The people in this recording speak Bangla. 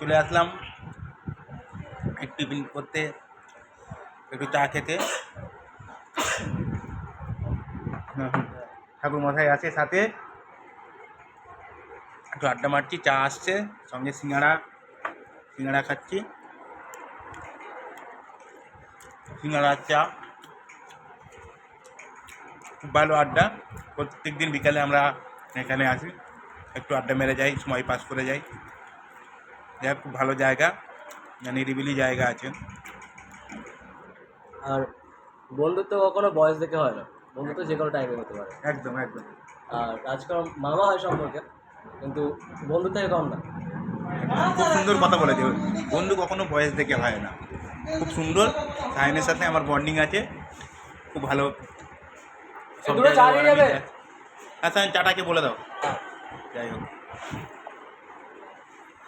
চলে আসলাম একটু টিফিন করতে, একটু চা খেতে। ঠাকুর মশাই আছে সাথে, একটু আড্ডা মারছি, চা আসছে সঙ্গে সিঙ্গাড়া খাচ্ছি, সিঙ্গাড়া চা, খুব ভালো আড্ডা। প্রত্যেক দিন বিকালে আমরা এখানে আসি, একটু আড্ডা মেরে যাই, সময় পাস করে যাই। যাই হোক, খুব ভালো জায়গা, নিরিবিলি জায়গা আছে। আর বন্ধুত্ব কখনো বয়স দেখে হয় না, বন্ধুত্ব যে কোনো টাইমে হতে পারে। একদম একদম। আর আজকাল মামা হয় সম্পর্কে, কিন্তু বন্ধু থেকে কম না। খুব সুন্দর কথা বলেছে, বন্ধু কখনো বয়স দেখে হয় না। খুব সুন্দর। সাইনের সাথে আমার বন্ডিং আছে, খুব ভালো। সব দুটো চা নিয়ে যাবে? আচ্ছা, চাটাকে বলে দাও। যাই হোক।